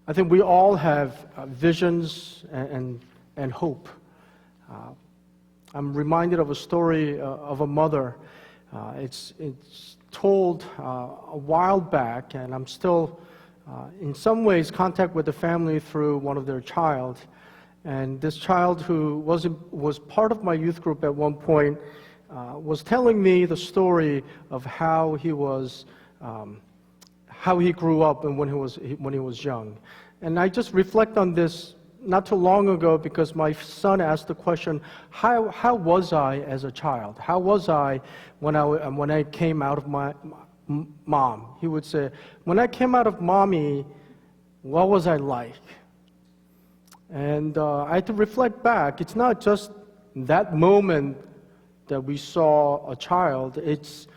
I think we all have visions and hope. I'm reminded of a story of a mother. It's told a while back, and I'm still in some ways contact with the family through one of their child. And this child, who was part of my youth group at one point, was telling me the story of how he grew up and when he was young. And I just reflect on this not too long ago because my son asked the question, how was I as a child? How was I when I came out of my mom? He would say, when I came out of mommy, what was I like? And I had to reflect back. It's not just that moment that we saw a child. It's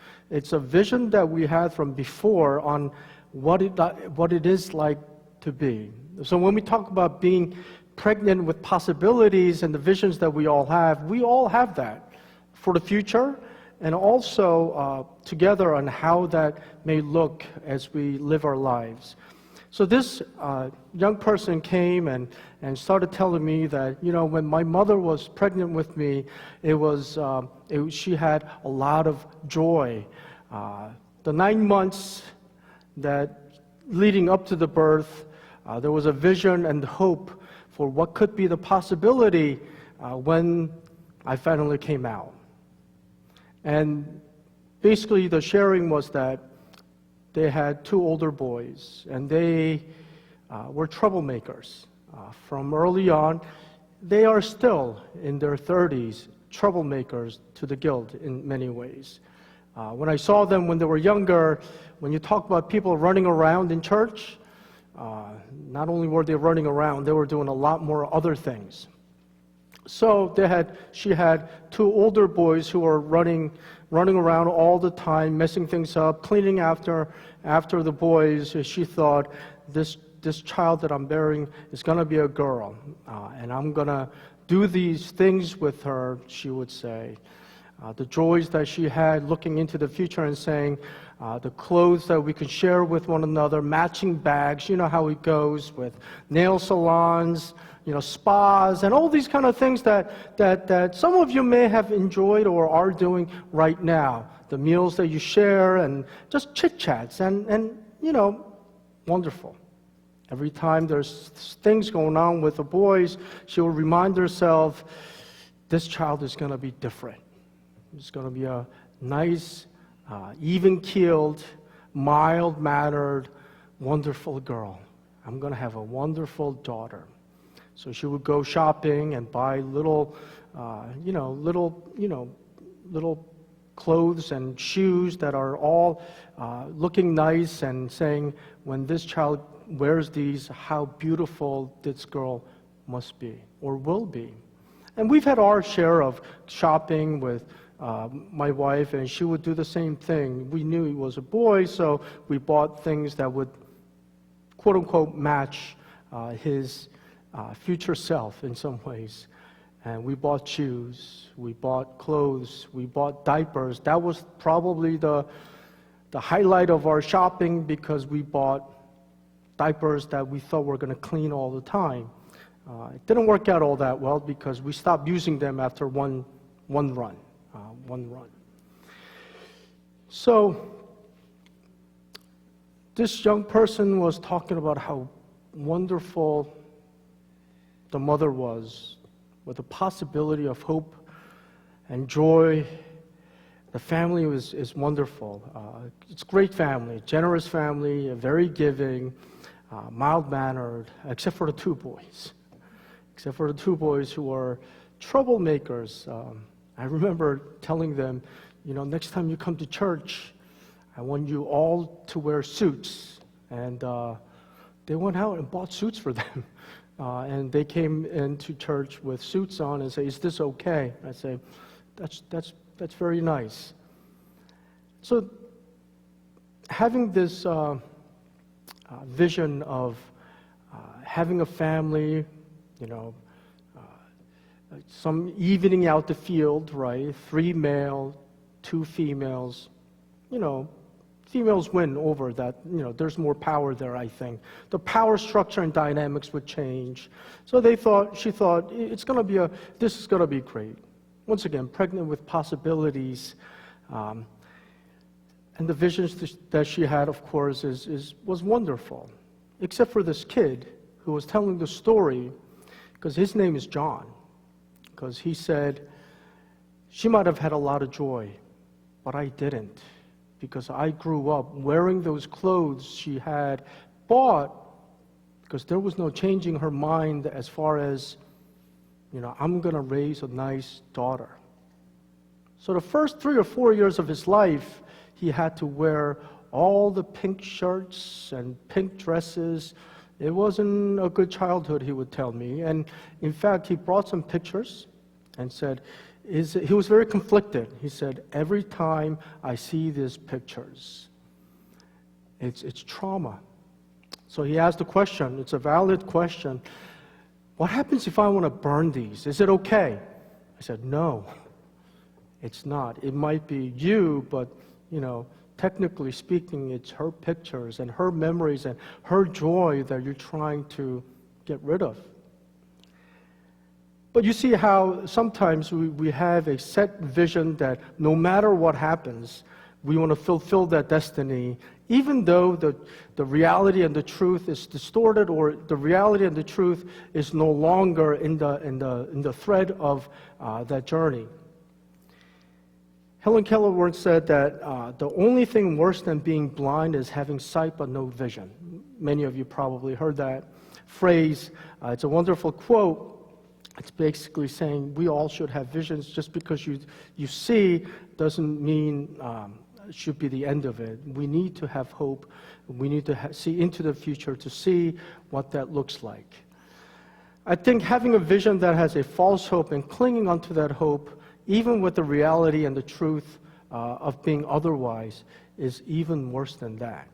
a vision that we had from before on what it is like to be. So when we talk about being pregnant with possibilities and the visions that we all have that for the future, and also together on how that may look as we live our lives. So this young person came and started telling me that, when my mother was pregnant with me, she had a lot of joy. The 9 months that leading up to the birth, there was a vision and hope for what could be the possibility when I finally came out. And basically the sharing was that they had 2 older boys, and they were troublemakers. From early on, they are still in their 30s, troublemakers to the guilt in many ways. When I saw them when they were younger, when you talk about people running around in church, not only were they running around, they were doing a lot more other things. So she had 2 older boys who were running around all the time, messing things up, cleaning after the boys. She thought, this child that I'm bearing is going to be a girl, and I'm going to do these things with her, she would say. The joys that she had looking into the future and saying, the clothes that we could share with one another, matching bags, you know how it goes with nail salons, spas, and all these kind of things that some of you may have enjoyed or are doing right now. The meals that you share and just chit-chats and wonderful. Every time there's things going on with the boys, she will remind herself, this child is going to be different. It's going to be a nice, even-keeled, mild-mannered, wonderful girl. I'm going to have a wonderful daughter. So she would go shopping and buy little clothes and shoes that are all looking nice and saying, when this child wears these, how beautiful this girl must be or will be. And we've had our share of shopping with my wife, and she would do the same thing. We knew he was a boy, so we bought things that would, quote-unquote, match his future self in some ways. And we bought shoes, we bought clothes, we bought diapers. That was probably the highlight of our shopping, because we bought diapers that we thought were going to clean all the time. It didn't work out all that well because we stopped using them after one run. So this young person was talking about how wonderful the mother was, with the possibility of hope and joy. The family is wonderful. It's a great family, generous family, very giving, mild-mannered, except for the 2 boys. Except for the 2 boys who are troublemakers. I remember telling them, next time you come to church, I want you all to wear suits. And they went out and bought suits for them. And they came into church with suits on and say, is this okay? I say, that's very nice. So having this vision of having a family, some evening out the field, right? 3 male, 2 females, females win over that. There's more power there, I think. The power structure and dynamics would change. So she thought, this is going to be great. Once again, pregnant with possibilities. And the visions that she had, of course, was wonderful. Except for this kid who was telling the story, because his name is John. Because he said, she might have had a lot of joy, but I didn't. Because I grew up wearing those clothes she had bought, because there was no changing her mind as far as, I'm going to raise a nice daughter. So the first 3 or 4 years of his life, he had to wear all the pink shirts and pink dresses. It wasn't a good childhood, he would tell me. And in fact, he brought some pictures and said, he was very conflicted. He said, every time I see these pictures, it's trauma. So he asked the question, it's a valid question, what happens if I want to burn these? Is it okay? I said, no, it's not. It might be you, but, technically speaking, it's her pictures and her memories and her joy that you're trying to get rid of. But you see how sometimes we have a set vision that no matter what happens, we want to fulfill that destiny, even though the reality and the truth is distorted, or the reality and the truth is no longer in the thread of that journey. Helen Keller once said that the only thing worse than being blind is having sight but no vision. Many of you probably heard that phrase. It's a wonderful quote. It's basically saying we all should have visions. Just because you see doesn't mean it should be the end of it. We need to have hope. We need to see into the future to see what that looks like. I think having a vision that has a false hope and clinging onto that hope, even with the reality and the truth of being otherwise, is even worse than that.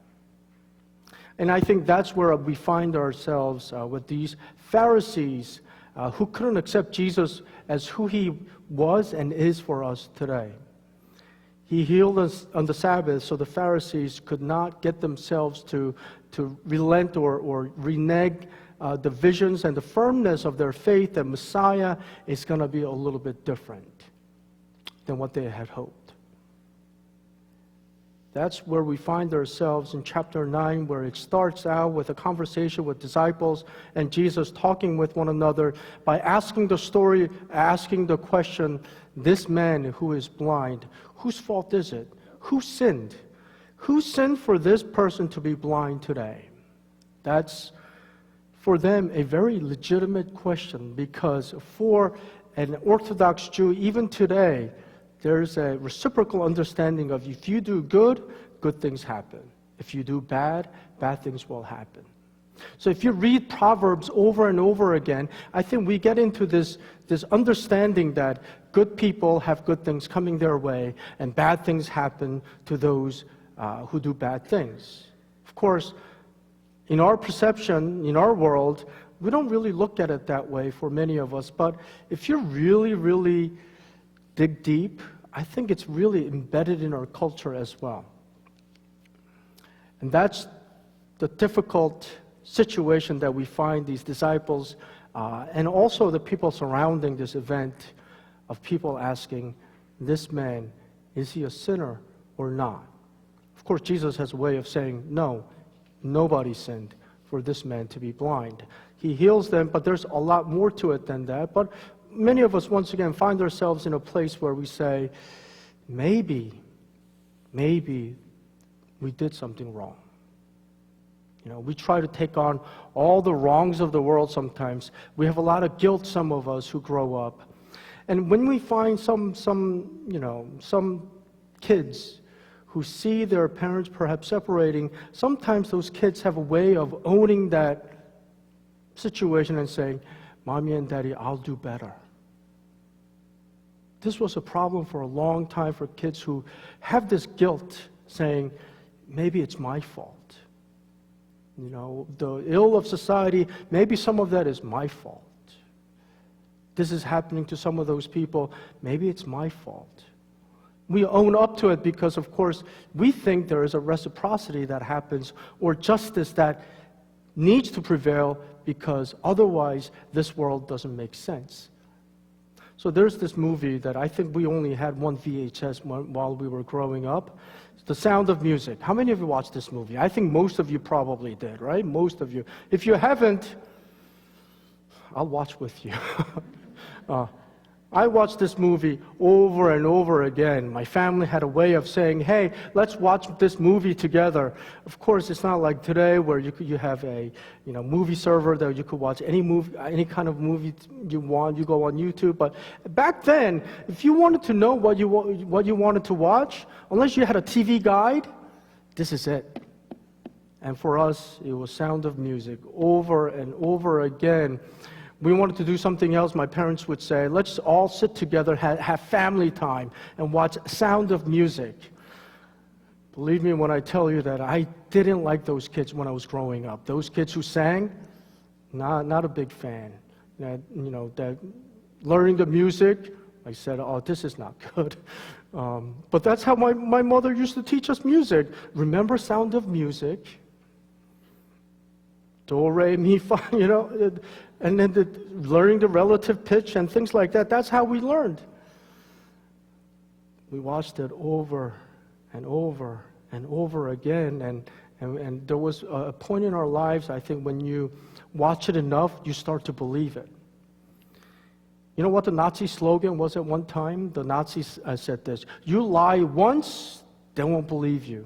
And I think that's where we find ourselves with these Pharisees who couldn't accept Jesus as who he was and is for us today. He healed us on the Sabbath, so the Pharisees could not get themselves to relent or renege the visions and the firmness of their faith that Messiah is going to be a little bit different than what they had hoped. That's where we find ourselves in chapter 9, where it starts out with a conversation with disciples and Jesus talking with one another by asking the question, this man who is blind, whose fault is it? Who sinned? Who sinned for this person to be blind today? That's, for them, a very legitimate question, because for an Orthodox Jew, even today, there's a reciprocal understanding of if you do good, good things happen. If you do bad, bad things will happen. So if you read Proverbs over and over again, I think we get into this understanding that good people have good things coming their way and bad things happen to those who do bad things. Of course, in our perception, in our world, we don't really look at it that way for many of us. But if you really, really dig deep, I think it's really embedded in our culture as well. And that's the difficult situation that we find these disciples and also the people surrounding this event, of people asking, this man, is he a sinner or not? Of course, Jesus has a way of saying, no, nobody sinned for this man to be blind. He heals them, but there's a lot more to it than that. But many of us, once again, find ourselves in a place where we say, maybe we did something wrong. We try to take on all the wrongs of the world sometimes. We have a lot of guilt, some of us who grow up. And when we find some kids who see their parents perhaps separating, sometimes those kids have a way of owning that situation and saying, Mommy and Daddy, I'll do better. This was a problem for a long time for kids who have this guilt, saying, maybe it's my fault. The ill of society, maybe some of that is my fault. This is happening to some of those people, maybe it's my fault. We own up to it because, of course, we think there is a reciprocity that happens or justice that needs to prevail because otherwise this world doesn't make sense. So there's this movie that I think we only had one VHS while we were growing up. The Sound of Music. How many of you watched this movie? I think most of you probably did, right? Most of you. If you haven't, I'll watch with you. I watched this movie over and over again. My family had a way of saying, hey, let's watch this movie together. Of course, it's not like today where you have a movie server that you could watch any movie, any kind of movie you want. You go on YouTube. But back then, if you wanted to know what you wanted to watch, unless you had a TV guide, this is it. And for us, it was Sound of Music over and over again. We wanted to do something else. My parents would say, let's all sit together, have family time, and watch Sound of Music. Believe me when I tell you that I didn't like those kids when I was growing up. Those kids who sang, not a big fan. That learning the music, I said, oh, this is not good. But that's how my mother used to teach us music. Remember Sound of Music? Do, re, mi, fa, and then learning the relative pitch and things like that. That's how we learned. We watched it over and over and over again, and there was a point in our lives, I think, when you watch it enough, you start to believe it. You know what the Nazi slogan was at one time? The Nazis said this: you lie once, they won't believe you.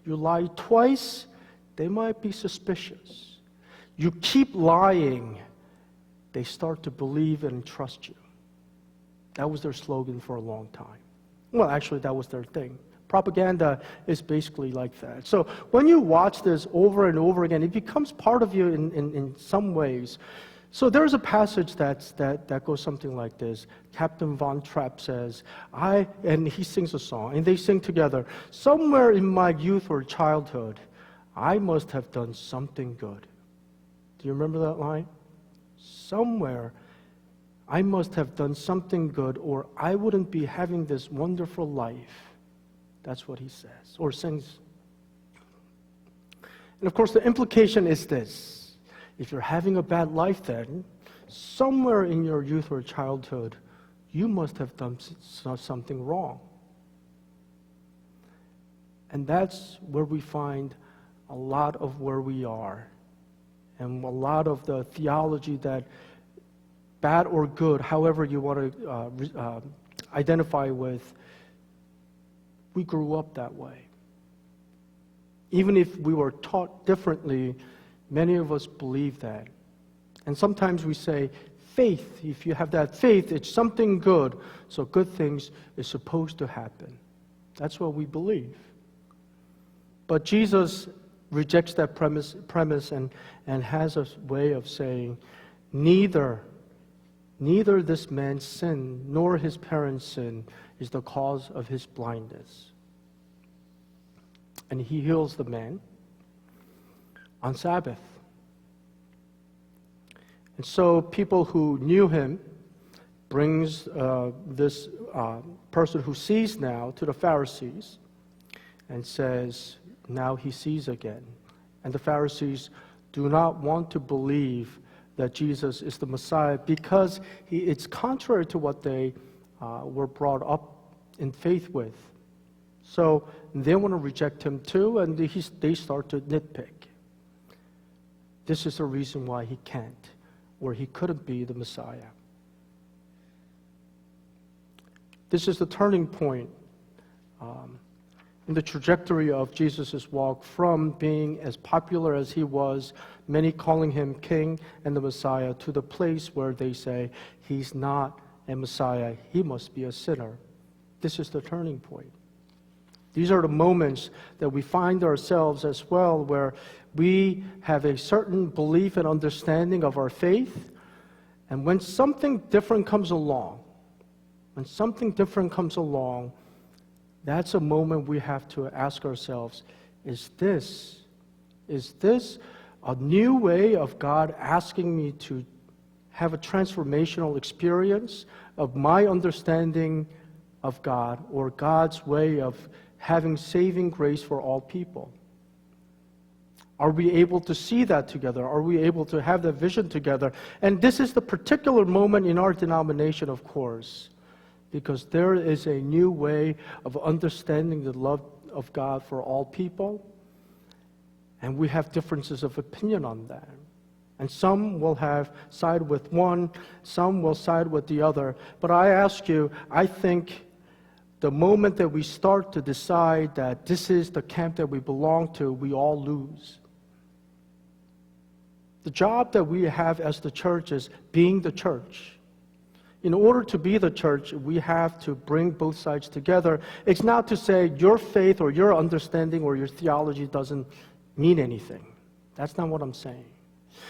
You lie twice, they might be suspicious. You keep lying, they start to believe and trust you. That was their slogan for a long time. Well, actually, that was their thing. Propaganda is basically like that. So when you watch this over and over again, it becomes part of you in some ways. So there's a passage that goes something like this. Captain Von Trapp says, and he sings a song, and they sing together, somewhere in my youth or childhood, I must have done something good. Do you remember that line? Somewhere, I must have done something good, or I wouldn't be having this wonderful life. That's what he says, or sings. And of course, the implication is this. If you're having a bad life then, somewhere in your youth or childhood, you must have done something wrong. And that's where we find a lot of where we are. And a lot of the theology that bad or good, however you want to identify with, we grew up that way. Even if we were taught differently, many of us believe that. And sometimes we say, faith, if you have that faith, it's something good, so good things is supposed to happen. That's what we believe. But Jesus rejects that premise and has a way of saying, neither this man's sin nor his parents' sin is the cause of his blindness. And he heals the man on Sabbath. And so people who knew him brings this person who sees now to the Pharisees and says, now he sees again. And the Pharisees do not want to believe that Jesus is the Messiah because it's contrary to what they were brought up in faith with. So they want to reject him too, and they start to nitpick. This is the reason why he can't, or he couldn't be the Messiah. This is the turning point in the trajectory of Jesus' walk from being as popular as he was, many calling him King and the Messiah, to the place where they say, he's not a Messiah, he must be a sinner. This is the turning point. These are the moments that we find ourselves as well, where we have a certain belief and understanding of our faith, and when something different comes along, that's a moment we have to ask ourselves, is this a new way of God asking me to have a transformational experience of my understanding of God or God's way of having saving grace for all people? Are we able to see that together? Are we able to have that vision together? And this is the particular moment in our denomination, of course, because there is a new way of understanding the love of God for all people, and we have differences of opinion on that. And some will have side with one, some will side with the other. But I ask you, I think the moment that we start to decide that this is the camp that we belong to, we all lose. The job that we have as the church is being the church. In order to be the church, we have to bring both sides together. It's not to say your faith or your understanding or your theology doesn't mean anything. That's not what I'm saying.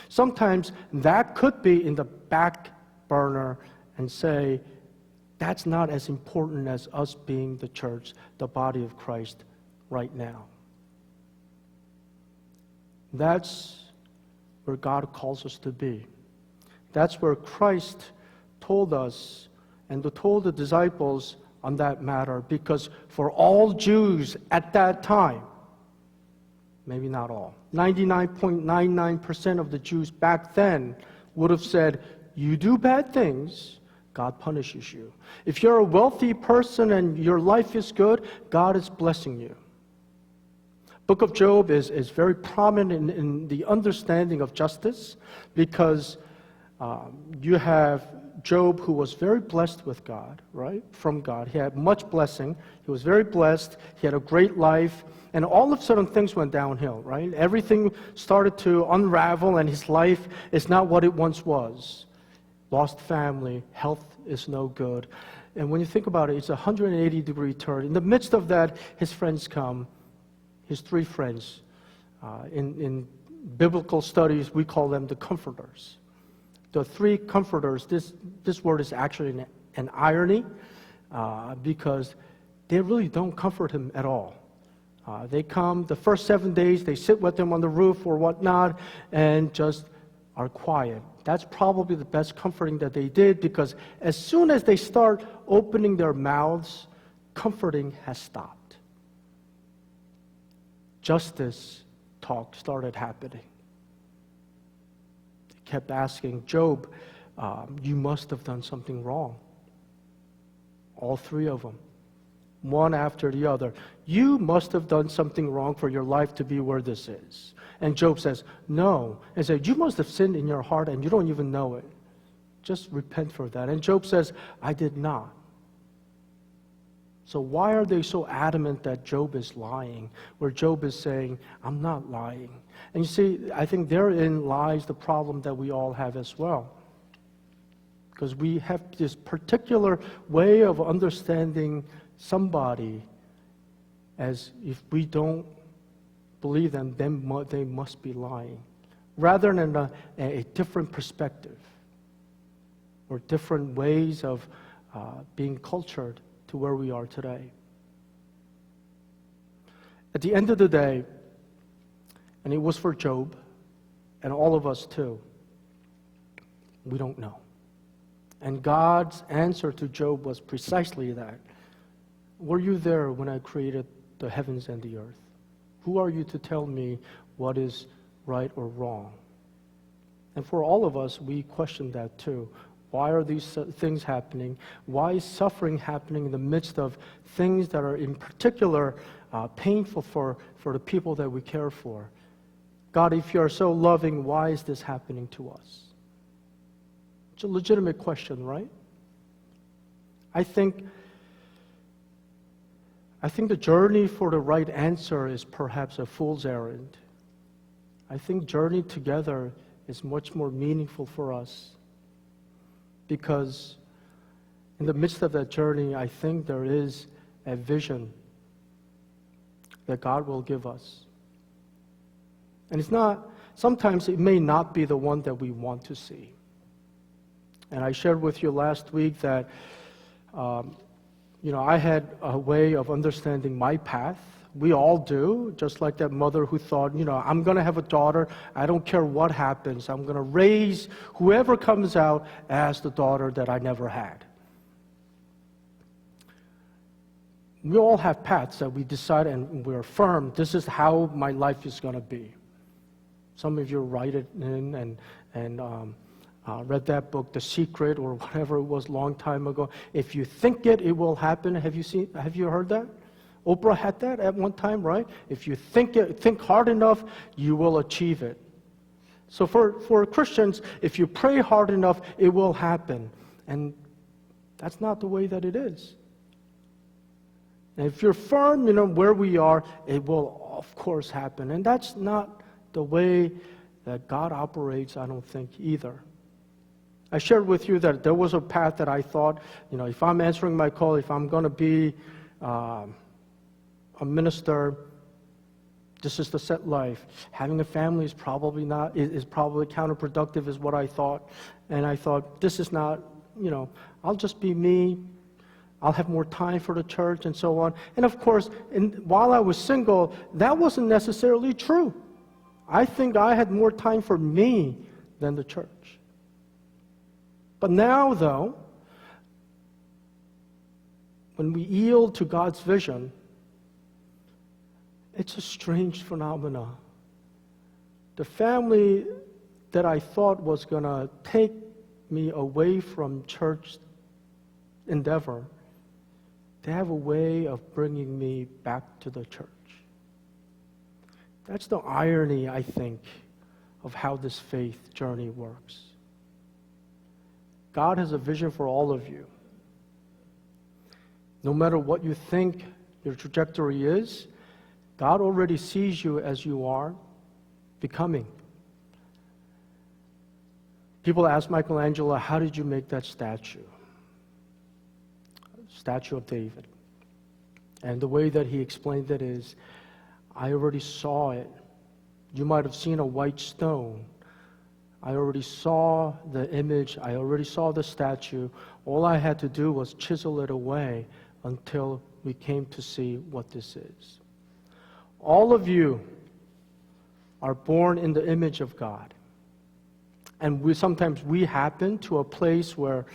Sometimes that could be in the back burner and say, that's not as important as us being the church, the body of Christ right now. That's where God calls us to be. That's where Christ told us and told the disciples on that matter, because for all Jews at that time, maybe not all, 99.99% of the Jews back then would have said, you do bad things, God punishes you. If you're a wealthy person and your life is good, God is blessing you. Book of Job is very prominent in the understanding of justice, because you have Job, who was very blessed with God, right? From God. He had much blessing. He was very blessed. He had a great life. And all of a sudden, things went downhill, right? Everything started to unravel, and his life is not what it once was. Lost family, health is no good. And when you think about it, it's a 180-degree turn. In the midst of that, his friends come, his three friends. In biblical studies, we call them the comforters. The three comforters, this word is actually an irony, because they really don't comfort him at all. They come the first 7 days, they sit with him on the roof or whatnot, and just are quiet. That's probably the best comforting that they did, because as soon as they start opening their mouths, comforting has stopped. Justice talk started happening. They kept asking, Job, you must have done something wrong. All three of them, one after the other. You must have done something wrong for your life to be where this is. And Job says, no. And said, you must have sinned in your heart and you don't even know it. Just repent for that. And Job says, I did not. So why are they so adamant that Job is lying, where Job is saying, I'm not lying? And you see, I think therein lies the problem that we all have as well. Because we have this particular way of understanding somebody as if we don't believe them, then they must be lying, rather than a different perspective or different ways of being cultured to where we are today. At the end of the day, and it was for Job and all of us too, we don't know. And God's answer to Job was precisely that. Were you there when I created the heavens and the earth? Who are you to tell me what is right or wrong? And for all of us, we question that too. Why are these things happening? Why is suffering happening in the midst of things that are in particular painful for the people that we care for? God, if you are so loving, why is this happening to us? It's a legitimate question, right? I think the journey for the right answer is perhaps a fool's errand. I think journey together is much more meaningful for us, because in the midst of that journey, I think there is a vision that God will give us. And sometimes it may not be the one that we want to see. And I shared with you last week that I had a way of understanding my path. We all do, just like that mother who thought, I'm going to have a daughter. I don't care what happens. I'm going to raise whoever comes out as the daughter that I never had. We all have paths that we decide and we're firm, this is how my life is going to be. Some of you write it in and read that book, The Secret, or whatever it was, long time ago. If you think it, it will happen. Have you heard that? Oprah had that at one time, right? If you think hard enough, you will achieve it. So for Christians, if you pray hard enough, it will happen. And that's not the way that it is. And if you're firm, where we are, it will, of course, happen. And that's not the way that God operates, I don't think, either. I shared with you that there was a path that I thought, if I'm answering my call, if I'm going to be a minister, this is the set life. Having a family is probably counterproductive, is what I thought. And I thought, this is not, I'll just be me. I'll have more time for the church and so on. And of course, while I was single, that wasn't necessarily true. I think I had more time for me than the church. But now, though, when we yield to God's vision, it's a strange phenomenon. The family that I thought was going to take me away from church endeavor, they have a way of bringing me back to the church. That's the irony, I think, of how this faith journey works. God has a vision for all of you. No matter what you think your trajectory is, God already sees you as you are becoming. People ask Michelangelo, how did you make that statue? Statue of David. And the way that he explained it is, I already saw it. You might have seen a white stone. I already saw the image. I already saw the statue. All I had to do was chisel it away until we came to see what this is. All of you are born in the image of God. And sometimes we happen to a place where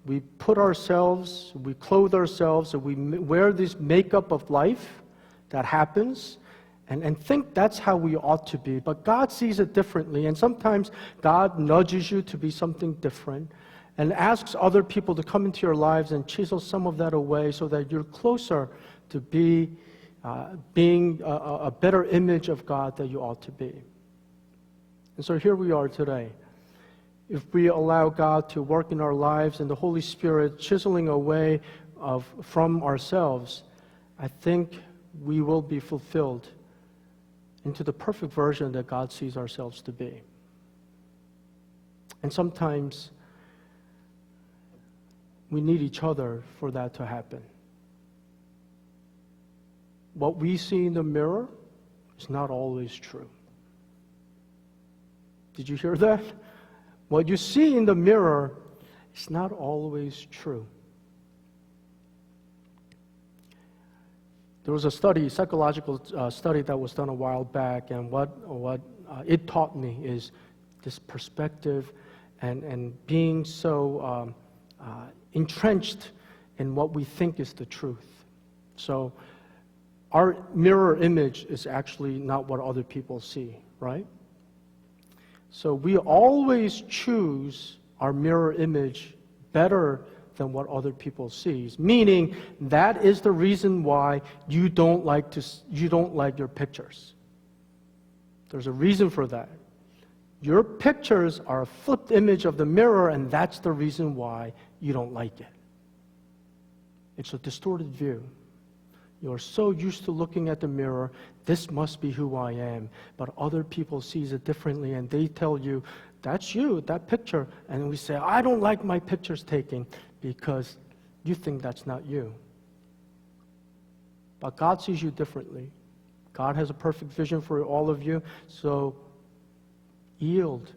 we put ourselves, we clothe ourselves, and we wear this makeup of life that happens, and think that's how we ought to be. But God sees it differently, and sometimes God nudges you to be something different and asks other people to come into your lives and chisel some of that away so that you're closer to being a better image of God that you ought to be. And so here we are today. If we allow God to work in our lives and the Holy Spirit chiseling away from ourselves, I think we will be fulfilled into the perfect version that God sees ourselves to be. And sometimes we need each other for that to happen. What we see in the mirror is not always true. Did you hear that? What you see in the mirror is not always true. There was a psychological study that was done a while back, and what it taught me is this perspective and being so entrenched in what we think is the truth. So our mirror image is actually not what other people see, right? So we always choose our mirror image better than what other people see. Meaning that is the reason why you don't like your pictures. There's a reason for that. Your pictures are a flipped image of the mirror, and that's the reason why you don't like it. It's a distorted view. You're so used to looking at the mirror, this must be who I am. But other people see it differently, and they tell you, that's you, that picture. And we say, I don't like my pictures taken because you think that's not you. But God sees you differently. God has a perfect vision for all of you, so yield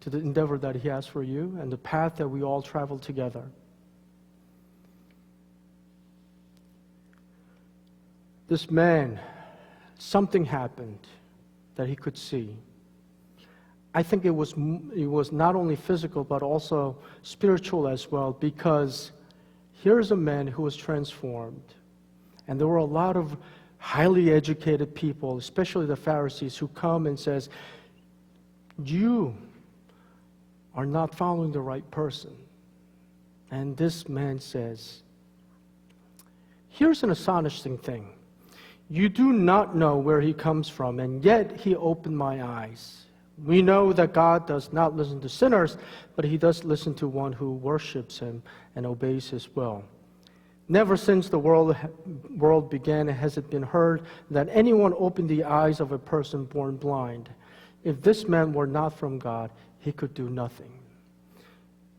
to the endeavor that He has for you and the path that we all travel together. This man, something happened that he could see. I think it was not only physical but also spiritual as well, because here's a man who was transformed. And there were a lot of highly educated people, especially the Pharisees, who come and says, you are not following the right person. And this man says, here's an astonishing thing. You do not know where he comes from, and yet he opened my eyes. We know that God does not listen to sinners, but he does listen to one who worships him and obeys his will. Never since the world began has it been heard that anyone opened the eyes of a person born blind. If this man were not from God, he could do nothing.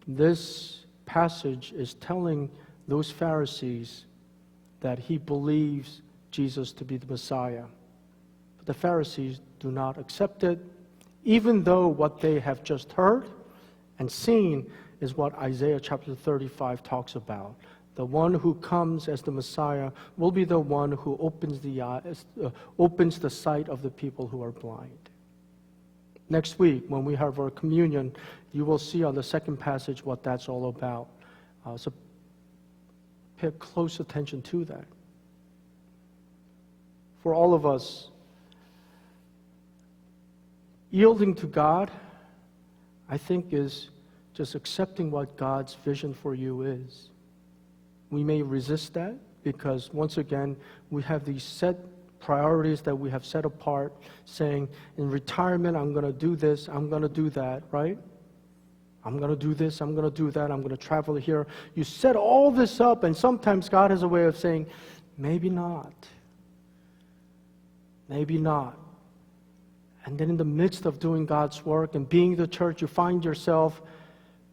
This passage is telling those Pharisees that he believes Jesus to be the Messiah. But the Pharisees do not accept it, even though what they have just heard and seen is what Isaiah chapter 35 talks about. The one who comes as the Messiah will be the one who opens the eyes, opens the sight of the people who are blind. Next week, when we have our communion, you will see on the second passage what that's all about. So pay close attention to that. For all of us, yielding to God, I think, is just accepting what God's vision for you is. We may resist that because, once again, we have these set priorities that we have set apart, saying, in retirement, I'm going to do this, I'm going to do that, right? I'm going to do this, I'm going to do that, I'm going to travel here. You set all this up, and sometimes God has a way of saying, maybe not. Maybe not. And then in the midst of doing God's work and being the church, you find yourself,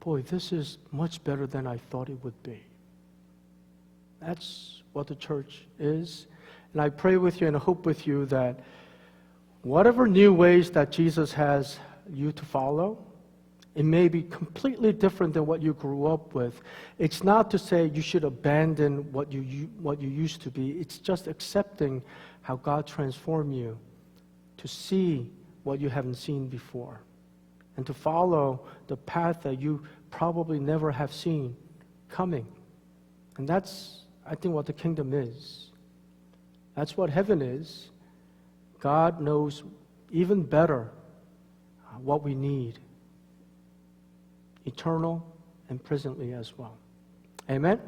boy, this is much better than I thought it would be. That's what the church is. And I pray with you and hope with you that whatever new ways that Jesus has you to follow, it may be completely different than what you grew up with. It's not to say you should abandon what you used to be. It's just accepting how God transformed you to see what you haven't seen before and to follow the path that you probably never have seen coming. And that's, I think, what the kingdom is. That's what heaven is. God knows even better what we need, eternal and presently as well. Amen?